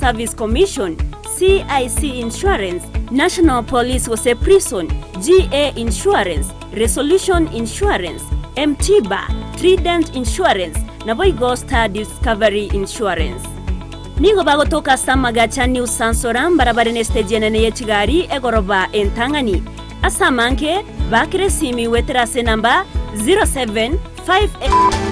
Service Commission, CIC Insurance, National Police was a prison, GA Insurance, Resolution Insurance, MTBA, Trident Insurance, na Voigo Star Discovery Insurance. Nigo bagotoka Samagacha New Sansoram barabara stage nene ya Kigali egoroba entangani. Asamanke bakire simi weterase namba 0758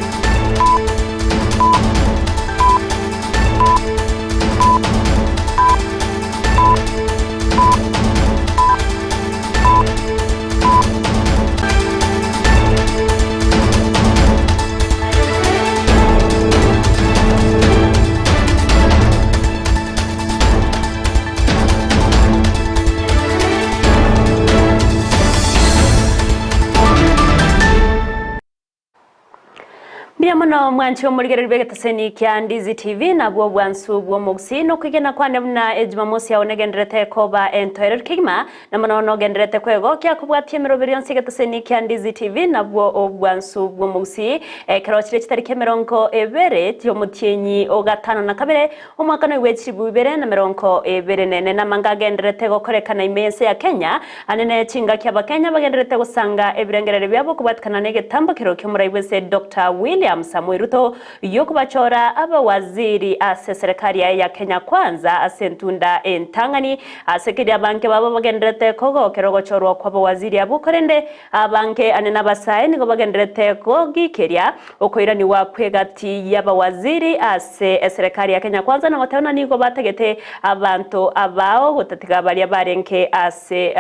Biamono mwancho muligere begeta seni kya Ndizi TV na bwo bwansu bwo mugsi no kwigena kwane mna ejumamosi ya onegendrete koba entoirer kigma na manono gendrete kwego kya kubwatie miroberion sigeta seni kya Ndizi TV na bwo bwansu bwo mugsi karochire chitarike meronko ebere tyo mutienyi o gatano na kabere umwaka no wechibu ibere na meronko ebere nene na manga gendrete gokorekana imense ya Kenya anene chinga kya bakenya bagendrete gusanga ebirengerere byabo kubwatikana nege tambakiro kyo murayibese Dr. William Samoei Ruto yokubachora abawaziri ase serikali ya Kenya Kwanza asentunda entangani asekiri abanke babo bagendrete kogo kerogochorwa kwa abawaziri abukorende abanke anena basaye nigo bagendrete kogi keria okoirani wa kwegati y'abawaziri ase serikali ya Kenya Kwanza na watana nigo bategete abantu abao gutatiga bali abarenke ase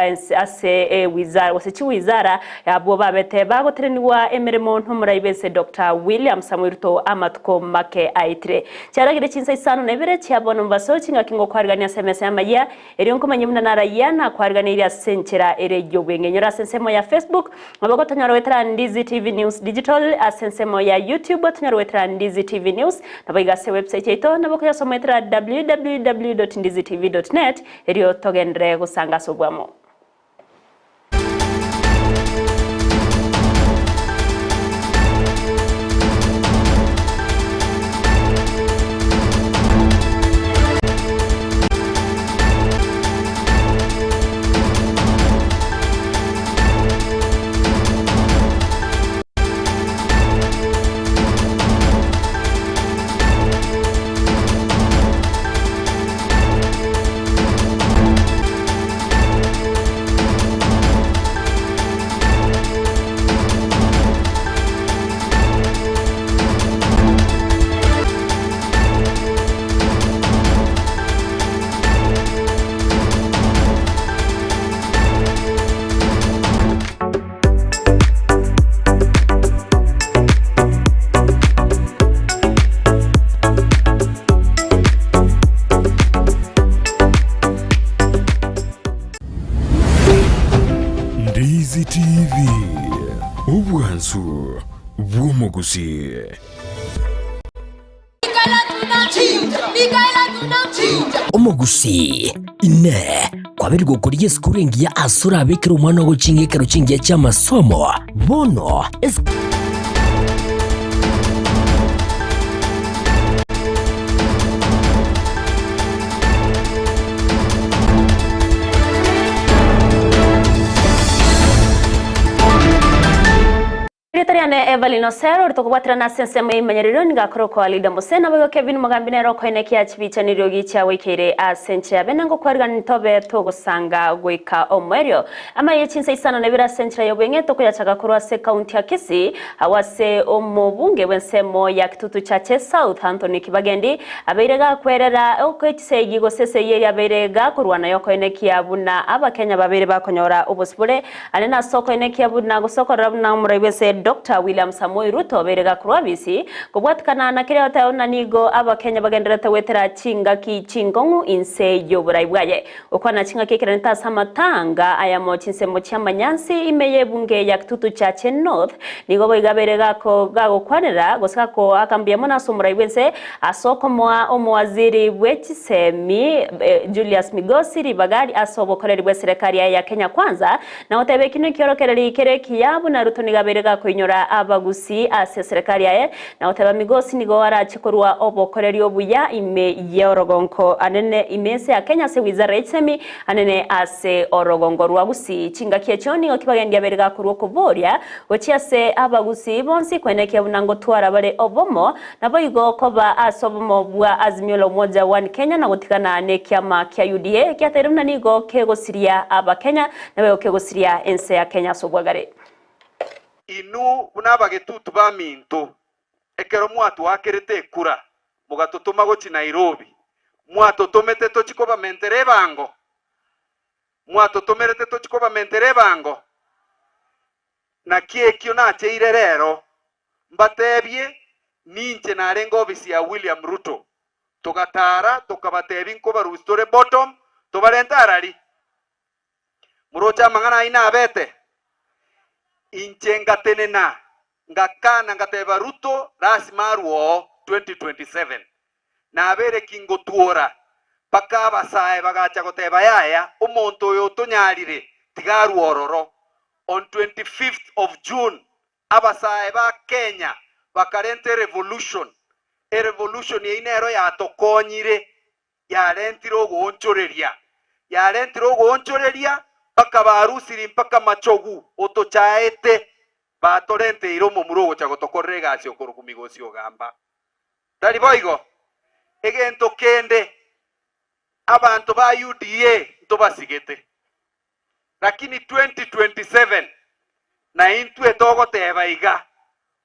wizara wasechi wizara abo babete bagotereniwa emirimo ntumurayibese Dr. William Samoei Ruto amatko make aitre cyaragire cinsa isano nebere cyabona mbaso cinga kingo kwarigania SMS amaya eriyo nkomanye muna naraya na kwariganira sencera erejo bwengenyora sensemo ya Facebook abako tanyaro wetra Ndizi TV News Digital asensemo ya YouTube tanyaro wetra Ndizi TV News nabigase website yeto nabako yasomo wetra www.ndizitv.net eriyo togendre gusanga sobwamo. Ndizi TV ubwansu bw'umugusi umugusi ine kwabiri gukuriye skuringi ya asura bikira umwana wo cinge karucinge cy'amasomo bono Secretariane Evelyn Osero rutokubwatira na sensemo y'imanyerero ngakoro kwa Lida Musena bago Kevin Mugambinero ko ineki kibica niryogi cya wikere asenche abenango kwarga nitobe to gusanga gwika omwerio ama yechinse isano nebira senche yobenge to kuyachaga kurwa se county ya Kisii hawase omubunge wensemo ya kitutu cha South Anthony Kibagendi aberega kwerera oketse yigo sese yeri aberega kurwana yoko ineki abuna abakenya babere bakonyora ubusibure anena soko ineki abuna gusokora na murayibese Dr. William Samoei Ruto berega kurwabisi kubwatikana na kire hotayona nigo abakenya bagenderete wetera chinga ki chingongu inse yoburayibwaye ukwana chinga kekera nta samatanga aya mo chinsemo cy'amanyansi imeye bunge ya kitutu cha North nigo boigaberega ko gago kwanera gosaka ko akambiyemo nasumurayibwense asoko mwa omwaziri wechisemi Julius Migosi ribagari asobokorera bwe serikali ya Kenya Kwanza na otebe kino kiorokereri kereki yabu na Ruto nigaberega ko inyora aba abagusi ase serikali yae na oteba migosi nigo arachikorwa obokoreri obuya ime yorogonko anene imese ya Kenya se wizara itsemi anene ase orogongo rwagusi chinga kiechoni okibagendia berega kurwo kuboria ochiase abagusi bonsi kweneke bunango twara bare obomo nabo igo koba asobomo bwa Azimio la Umoja One Kenya na gutikana ne kiama kia UDA kiateruna nigo kegosiria aba Kenya nawe kegosiria ense ya Kenya sobwagare inu bunabagetutu baminto ekero mwatu wakerete kura mugatutuma gochi Nairobi mwatu tomete tochikoba mentere bango mwatu tomerete tochikoba mentere bango na kiekio na cheire rero mbatebye ninche narenga obisi ya William Ruto tugatara tukabatebi nkoba rustore bottom tubarentarari murocha mangana ina abete inchenga tenena ngakana ngateba Ruto rasimaruo 2027 na abere kingo tuora paka basae bagacha goteba yaya umonto yo tonyarire tigaru ororo on 25th of June abasae ba Kenya bakarente revolution revolution yinero ya tokonyire yarentiro gonchoreria paka barusiri mpaka machogu otochaete batorente iromo murogo chagotokorega asio kurukumigosi ogamba tari boigo egento kende abantu ba UDA tobasigete lakini 2027 na intu etogoteba iga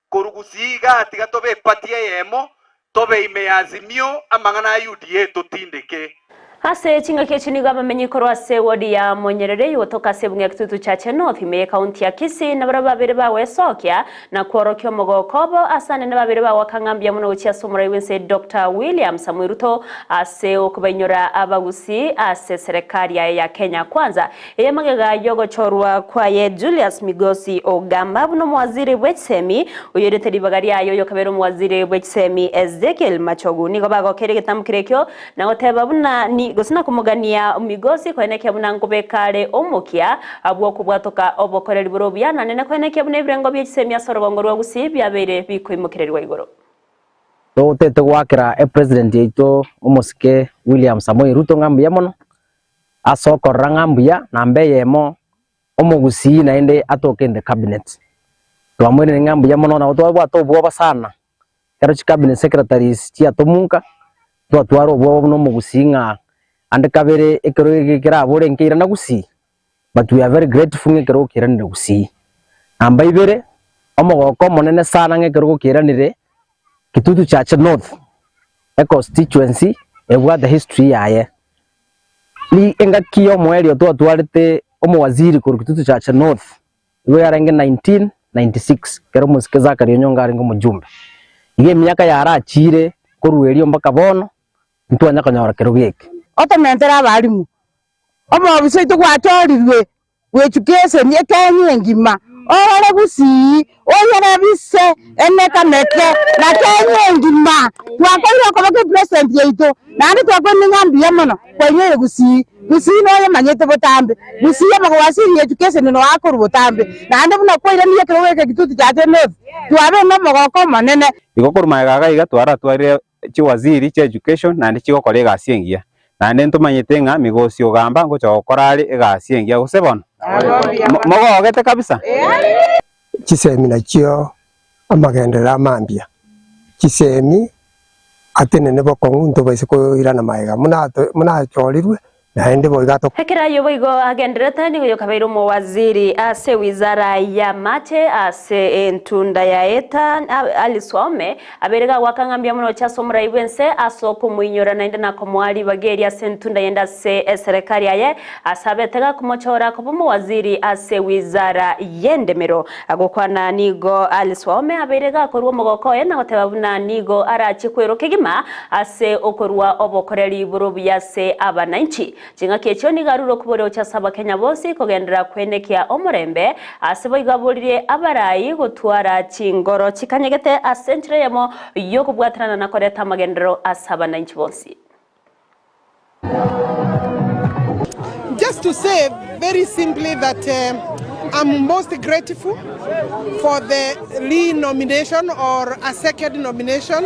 kurugusiga atiga tobe patia yemo tobe ime Azimio amangana UDA totindeke ase chinga kechini gaba menyikorwa se wodi ya Monyerere yotoka sebunga kitutu chache North ime county ya Kisii na baraba babere bawe Sokya na kuorokyo mogokobo asane na babere bawe kangambia muno uchi asumura iwense Dr. William Samoei Ruto ase okubainyora abagusi ase serikali ya Kenya kwanza eye magega yogo chorwa kwaye Julius Migosi Ogamba buno mwaziri wechsemi uyerete libagaria yoyo kabero mwaziri wechsemi Ezekiel Machogu nigo bago kerege tamkirekyo na oteba buna ni gusina kumugania Migosi kweneke bunango bekare omukia abwo kubwatoka obokoreri burobya nane kweneke bune birengo by'Isemia Sorogongo rwagusi byabere bikoimukirerwa igoro to tete gwakira president yeito umusike William Samoei Ruto ngambuya mono asokorra ngambuya nambe yemo omugusi na ende atoke in the cabinet twamwene ngambuya mono na otwa atobwo basana kero cabinet secretaries tia tomunka twatwaro bwo no mugusinga and kabere ekero gekera bore nkira na gusi but we are very grateful ngekero kira na gusi amba ibere omogoko monene sana ngekero kiranire Kitutu Chache North a constituency ebwa the history yaye ni engakiyo mweri otwatwarite omwaziri ku Kitutu Chache North iwe yarenge 1996 kero musikeza kari nyongari ngo mujumbe ige myaka yarachire koruerio mpaka bono ntwanya kanyora kero geke otomentera abarimu omo biseito gwatorirwe wechukese ni Kenya ngima ore gusi oyere bise eneka meke na Kenya ngima twakoira ko bake president yeito nandi twakoni ngambiye mono kwenye gusi no yemanyete botambe gusi yamagwasi education no akuru botambe nandi buna koira niye kero weke Kitutu Chache North twabe no mogoko manene igokuru magaga iga twari chiwaziri cha education nandi chigokore gasiengia nandi ntumanyete nga Migosi Ogamba ngocha gokorari egasiengia gusebona mogogete kabisa chisemi nakyo amagendera mambia chisemi atene nebo kongunto baise ko irana maega muna chorirwe naende boigato hekera yobo igo agendereta ni yokabairo mo waziri ase wizara ya mache ase entunda ya eta aliswame aberega wakangambia muno cha somra ibense aso kumuinyora naende na komwali bageri ase entunda yenda se serikali yaye asabetega kumochora ko mu waziri ase wizara yendemero agokwana nigo aliswame aberega korwa mogoko ena hotebabuna nigo arachikwero kigima ase okorwa obokoreri burubu yase abananchi jinga kecho ni garuro kubore cha saba Kenya bosi kogendera kwenekya omurembe asebo igaburire abarayi gutwara chingoro chikanyegete asentre yamo yo kubwatrana na koreta magendero asaba na inchi bosi. Just to say very simply that I'm most grateful for the re-nomination or a second nomination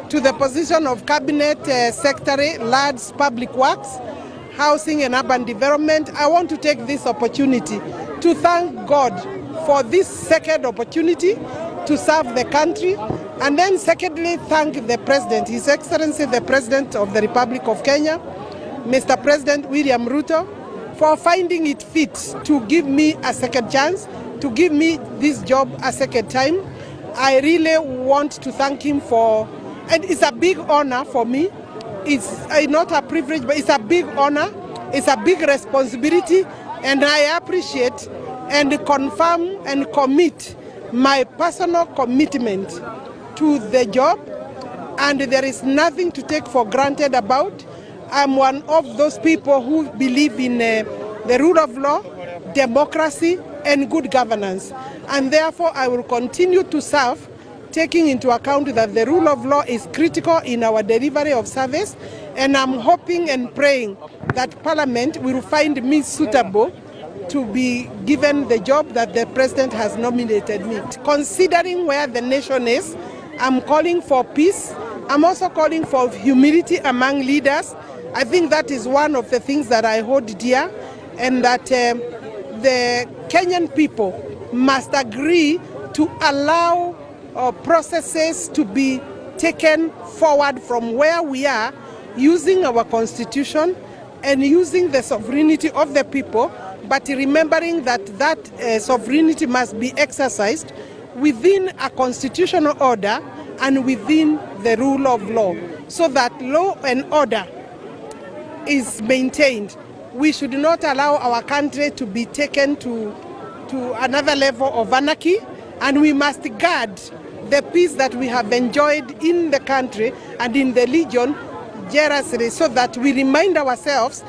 to the position of Cabinet Secretary, Lands, Public Works, Housing and Urban Development. I want to take this opportunity to thank God for this second opportunity to serve the country, and then secondly thank the President, His Excellency the President of the Republic of Kenya, Mr. President William Ruto, for finding it fit to give me a second chance, to give me this job a second time. I really want to thank him for, and it's a big honor for me. It's not a privilege, but it's a big honor. It's a big responsibility, and I appreciate and confirm and commit my personal commitment to the job, and there is nothing to take for granted about. I'm one of those people who believe in the rule of law, democracy, and good governance, and therefore I will continue to serve, taking into account that the rule of law is critical in our delivery of service, and I'm hoping and praying that Parliament will find me suitable to be given the job that the President has nominated me. Considering where the nation is, I'm calling for peace. I'm also calling for humility among leaders. I think that is one of the things that I hold dear, and that the Kenyan people must agree to allow processes to be taken forward from where we are, using our constitution and using the sovereignty of the people, but remembering that that sovereignty must be exercised within a constitutional order and within the rule of law, so that law and order is maintained. We should not allow our country to be taken to another level of anarchy, and we must guard the peace that we have enjoyed in the country and in the region jealously, so that we remind ourselves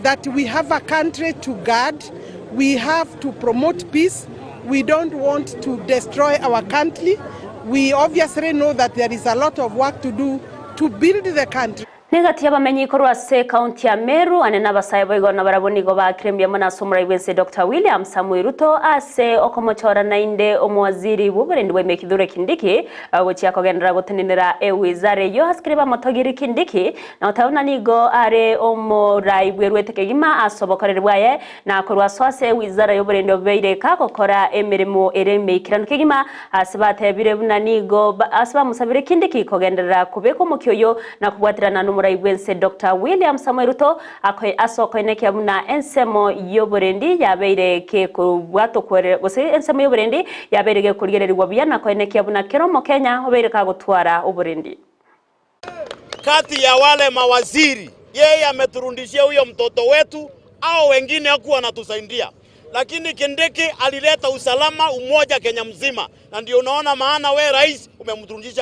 that we have a country to guard. We have to promote peace. We don't want to destroy our country. We obviously know that there is a lot of work to do to build the country. Negati abamenyi korwa se county ya Meru anena basaibo igona barabonigo ba krembia mona sumura iwense Dr. William Samoei Ruto ase okomochora nainde omwaziri buberendi we mekidhure Kindiki gochia kogendera guteninira ewizare yo haskriba motogiri Kindiki na utaona nigo are omorai bwerwetekegima asobokorerwaye na korwa swase wizara yoberendi obeire ka kokora emirimo eremekirano kegima asibate birebuna nigo asaba musabire Kindiki kogendera kubeko mukyoyo na kubwatirana Muraiwense Dr. William Samoei Ruto akoy asoko ineke muna ensemo yoborendi yabeire ke kubwato kwere gose ensemo yoborendi yabeire ke kurgererwa biyana ko ineke muna keromo Kenya obeire ka gutwara uborendi. Kati ya wale mawaziri yeye ameturundishia huyo mtoto wetu au wengine hakuwa anatusaidia, lakini Kindiki alileta usalama umoja Kenya mzima, na ndio unaona maana we rais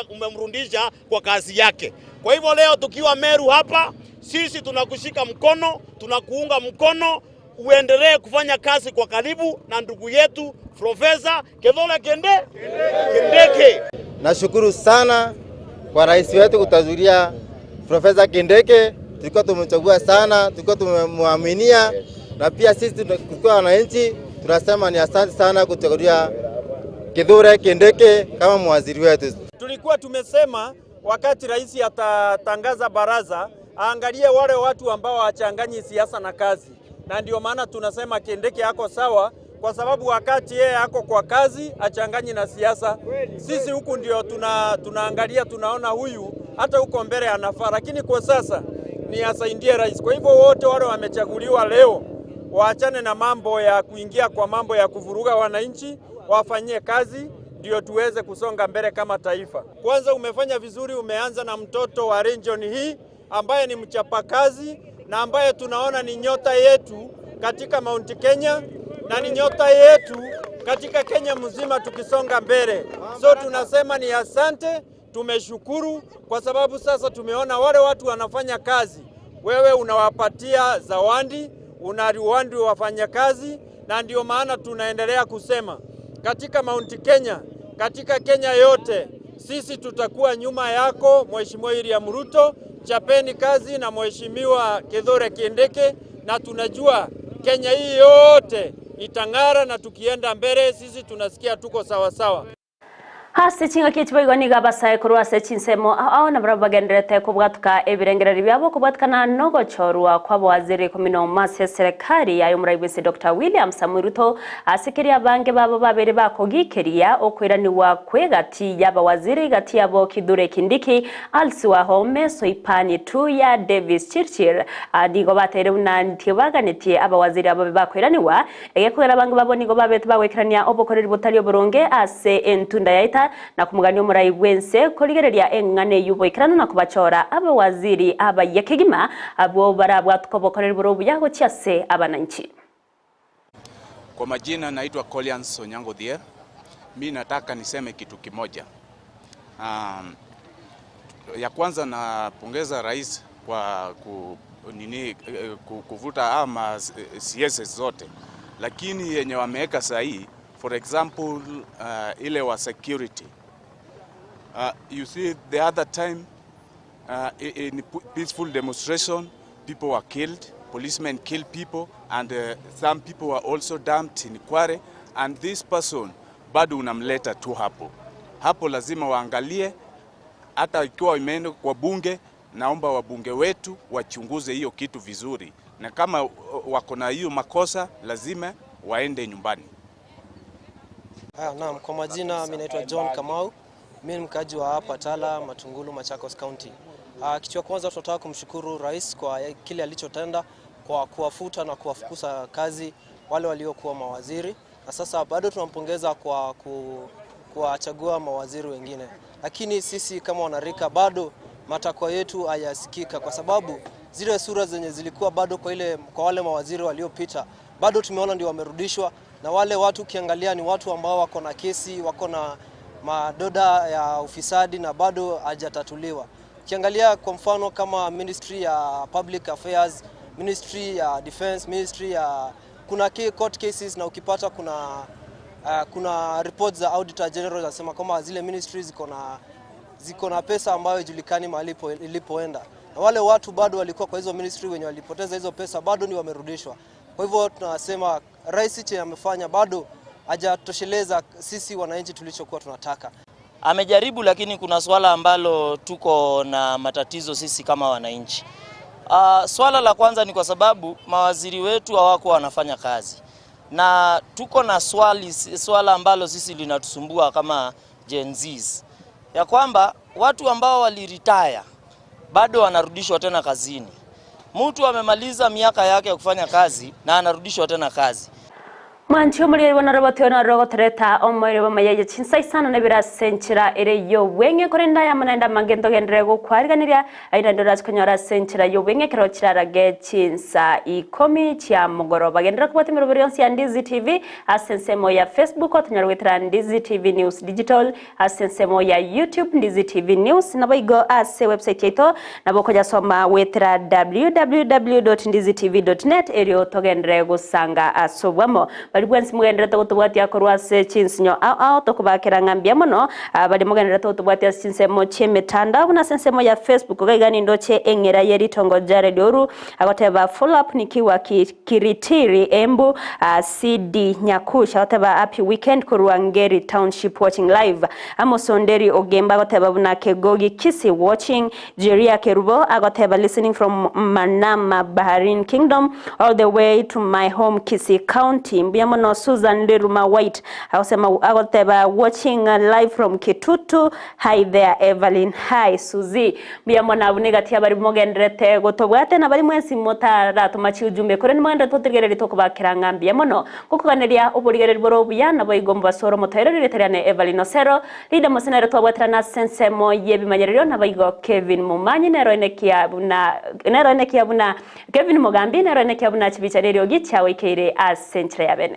umemrudisha kwa kazi yake. Kwa hivyo leo tukiwa Meru hapa, sisi tunakushika mkono, tunakuunga mkono, uendelee kufanya kazi kwa karibu na ndugu yetu Profesa Kithure Kindiki. Nashukuru sana kwa rais wetu kutazuria Profesa Kindiki. Tulikuwa tumechagua sana, tulikuwa tumemwaminia, na pia sisi tukiwa wananchi tunasema ni asante sana kuchagulia Kithure Kindiki kama mwaziri wetu. Tulikuwa tumesema wakati rais atatangaza baraza aangalie wale watu ambao wachanganyi siasa na kazi, na ndio maana tunasema Kindiki yako sawa, kwa sababu wakati yeye yako kwa kazi achanganyi na siasa. Sisi huku ndio tunaangalia, tunaona huyu hata huko mbele anafaa, lakini kwa sasa ni asaidie rais. Kwa hivyo wote wale wamechaguliwa leo waachane na mambo ya kuingia kwa mambo ya kuvuruga wananchi, wafanyie kazi ndio tuweze kusonga mbele kama taifa. Kwanza umefanya vizuri, umeanza na mtoto wa region hii ambaye ni mchapakazi na ambaye tunaona ni nyota yetu katika Mount Kenya na ni nyota yetu katika Kenya mzima tukisonga mbele. So tunasema ni asante, tumeshukuru kwa sababu sasa tumeona wale watu wanafanya kazi. Wewe unawapatia zawadi, unariwandi wafanya kazi, na ndio maana tunaendelea kusema katika Mount Kenya, katika Kenya yote, sisi tutakuwa nyuma yako Mheshimiwa William Ruto. Chapeni kazi na Mheshimiwa Kithure Kindiki, na tunajua Kenya hii yote itang'ara, na tukienda mbele sisi tunasikia tuko sawa sawa. Hasi chinga kichibigoni gabasaye kurwase chinsemo ao na barabagenderete kubwatuka ebirengereri byabo kubwatukana no gochorwa kwabo waziri komino mase serikali ayo murayibese Dr. William Samoei Ruto asikiria bange babo babere bakogikeria okwiraniwa kwegati yaba waziri gati yabo Kithure Kindiki Alice Wahome Soipani Tuya Davis Chirchir adigo batere unantibaganitie aba waziri abo bakwiraniwa egekwera bange babo nigo babete bawekirania obokoreri butali oburonge ase entunda yaita na kumugani umurai wense koligereria engane yubo ikirana na kubachora aba waziri aba yakigima abo barabwa tukobokorera burobu yaho cyase abananchi. Kwa majina naitwa Collins Onyango Dhier. Mimi nataka niseme kitu kimoja. Ya kwanza napongeza rais kwa kuvuta ama CS zote, lakini yenye wameweka sahihi, for example, ile wa security. You see, the other time, in peaceful demonstration, people were killed, policemen killed people, and some people were also dumped in Kware, and this person, bado unamleta tu hapo. Hapo lazima waangalie, hata ikiwa imeenda kwa bunge, naomba wabunge wetu wachunguze hiyo kitu vizuri. Na kama wako na hiyo makosa, lazima waende nyumbani. Naam, kwa majina mimi naitwa John Kamau. Mimi mkaji wa hapa Tala, Matungulu, Machakos County. Kitu cha kwanza tunataka kumshukuru rais kwa kile alichotenda kwa kuwafuta na kuwafukuza kazi wale waliokuwa mawaziri. Na sasa bado tunampongeza kwa kuwachagua mawaziri wengine. Lakini sisi kama wanarika bado matakwa yetu hayasikika kwa sababu zile sura zenye zilikuwa bado kwa wale mawaziri waliopita bado tumeona ndio wamerudishwa, na wale watu kiangalia ni watu ambao wako na kesi, wako na madoda ya ufisadi na bado hajatatuliwa. Kiangalia kwa mfano kama Ministry ya Public Affairs, Ministry ya Defense, Ministry ya kuna court cases, na ukipata kuna reports za Auditor General zinasema kama zile ministries ziko na pesa ambayo haijulikani mahali ilipoenda. Na wale watu bado walikuwa kwa hizo ministry wenye walipoteza hizo pesa bado ni wamerudishwa. Kwa hivyo tunasema rais chenye amefanya bado hajatosheleza sisi wananchi tulichokuwa tunataka. Amejaribu, lakini kuna swala ambalo tuko na matatizo sisi kama wananchi. Swala la kwanza ni kwa sababu mawaziri wetu hawako wanafanya kazi. Na tuko na swala ambalo sisi linatusumbua kama Gen Zs. Ya kwamba watu ambao waliretire bado wanarudishwa tena kazini. Mtu amemaliza miaka yake ya kufanya kazi na anarudishwa tena kazi. Mwancho muri wana robotyo na rogotreta omoire bamaye chinsai sana na birasenchira ere yo wenge korenda ya manenda magendo gendrego kwariganira aina ndoraz konyora senchira yo wenge kero kirarage chinsa ikomi cha mugoroba gendera kubati mirobiri yonsi ya Ndizi TV asensemo ya Facebook otnyarwetera Ndizi TV News Digital asensemo ya YouTube Ndizi TV News naboigo ase website yeto nabokoja soma wetera www.ndizitv.net ero togendrego sanga asobwamo bali bwensi mugendera tobwati akorwase chinsinyo ao tokubakira ngambia mono bali mugendera tobwati asinsemo chemetanda buna sensemo ya Facebook gaigani ndoche engera yeri tongo jare dioru agoteba follow up nikiwa Kiritiri Embu CD Nyakusha agoteba happy weekend Kurwangeri Township watching live Amosonderi Ogemba agoteba buna Kegogi Kisi watching Jeria Kerubo agoteba listening from Manama Baharin Kingdom all the way to my home Kisi County Mbiamono Susan Leruma White agosema agoteba watching live from Kitutu. Hi there Evelyn. Hi Suzy. Mbiamona abunegati abari mugendrete gotobwate na bari mwensi motara tumachi ujumbe kore nimwenda totegerere tokubakira ngambia mono kukuganeria uburigerere borobuya na bayigomba soro motayero reterane Evelyn Osero lida mosenere tobwatira na sensemo yebimanyerero na bayigo Kevin Mumanyi nero enekia buna Kevin Mugambi nero enekia buna chibicha rero gichawe kire asentre yabene.